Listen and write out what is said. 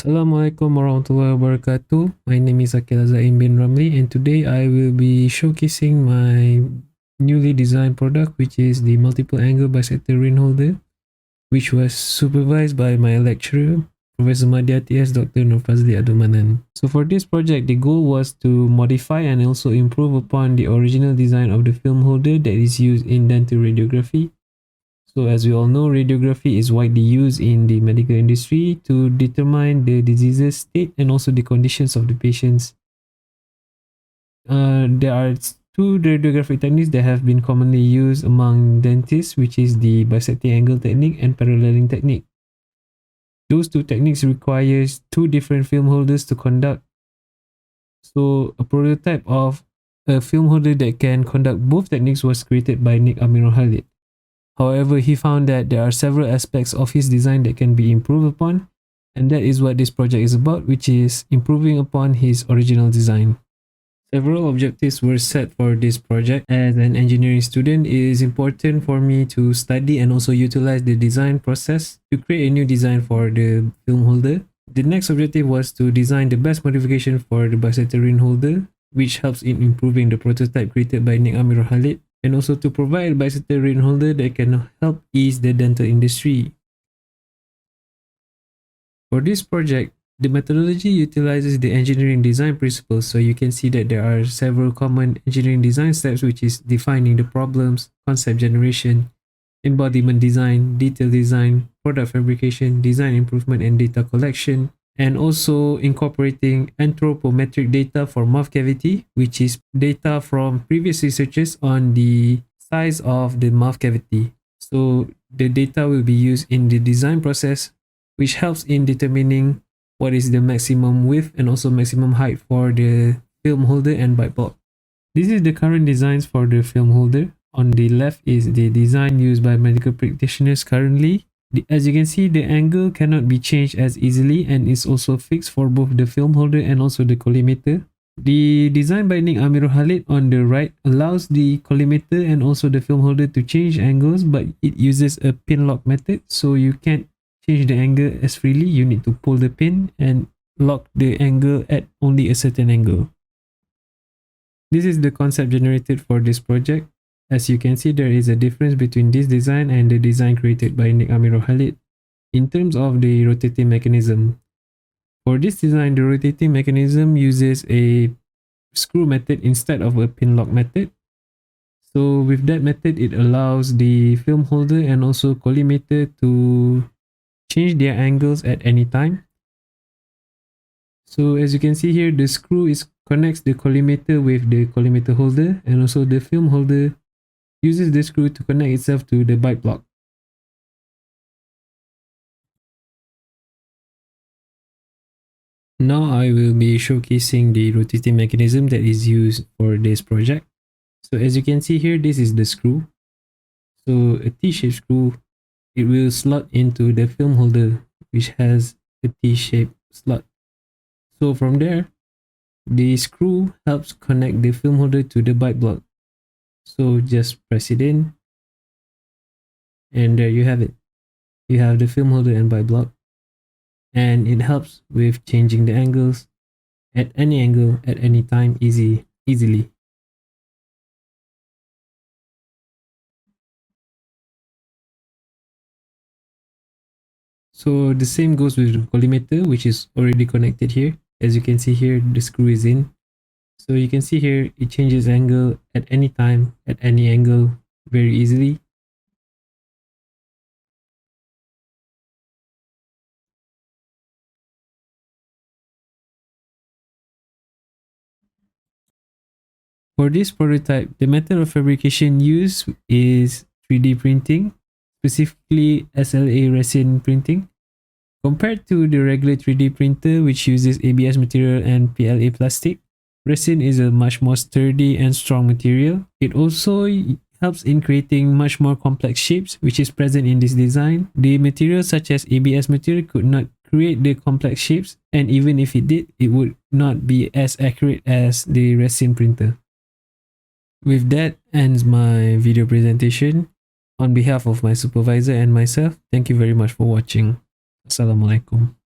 Assalamualaikum warahmatullahi wabarakatuh. My name is Akil Zain bin Ramli, and today I will be showcasing my newly designed product, which is the multiple angle bisector ring holder, which was supervised by my lecturer, Professor Madhya TS Dr. Nurfazli Adumanan. So for this project, the goal was to modify and also improve upon the original design of the film holder that is used in dental radiography. So as we all know, radiography is widely used in the medical industry to determine the disease's state and also the conditions of the patients. There are two radiographic techniques that have been commonly used among dentists, which is the bisecting angle technique and paralleling technique. Those two techniques requires two different film holders to conduct. So a prototype of a film holder that can conduct both techniques was created by Nick Amirul Khalid. However, he found that there are several aspects of his design that can be improved upon, and that is what this project is about, which is improving upon his original design. Several objectives were set for this project. As an engineering student, it is important for me to study and also utilize the design process to create a new design for the film holder. The next objective was to design the best modification for the bisector ring holder, which helps in improving the prototype created by Nick Amirul Khalid, and also to provide a bisector ring holder that can help ease the dental industry. For this project, the methodology utilizes the engineering design principles, so you can see that there are several common engineering design steps, which is defining the problems, concept generation, embodiment design, detail design, product fabrication, design improvement, and data collection, and also incorporating anthropometric data for mouth cavity, which is data from previous researches on the size of the mouth cavity. So the data will be used in the design process, which helps in determining what is the maximum width and also maximum height for the film holder and bite bulb. This is the current designs for the film holder. On the left is the design used by medical practitioners currently. As you can see, the angle cannot be changed as easily and is also fixed for both the film holder and also the collimator. The design by Nick Amirul Khalid on the right allows the collimator and also the film holder to change angles, but it uses a pin lock method, so you can't change the angle as freely. You need to pull the pin and lock the angle at only a certain angle. This is the concept generated for this project. As you can see, there is a difference between this design and the design created by Nick Amirul Khalid in terms of the rotating mechanism. For this design, the rotating mechanism uses a screw method instead of a pin lock method. So with that method, it allows the film holder and also collimator to change their angles at any time. So as you can see here, the screw connects the collimator with the collimator holder, and also the film holder uses the screw to connect itself to the bite block. Now I will be showcasing the rotating mechanism that is used for this project. So as you can see here, this is the screw. So a T-shaped screw, it will slot into the film holder, which has a T-shaped slot. So from there, the screw helps connect the film holder to the bite block. So just press it in, and there you have it. You have the film holder and bite block, and it helps with changing the angles at any angle at any time easily. So the same goes with the collimator, which is already connected here. As you can see here, the screw is in. So you can see here, it changes angle at any time, at any angle, very easily. For this prototype, the method of fabrication used is 3D printing, specifically SLA resin printing. Compared to the regular 3D printer, which uses ABS material and PLA plastic, resin is a much more sturdy and strong material. It also helps in creating much more complex shapes, which is present in this design. The materials such as ABS material could not create the complex shapes, and even if it did, it would not be as accurate as the resin printer. With that ends my video presentation. On behalf of my supervisor and myself, thank you very much for watching. Assalamualaikum.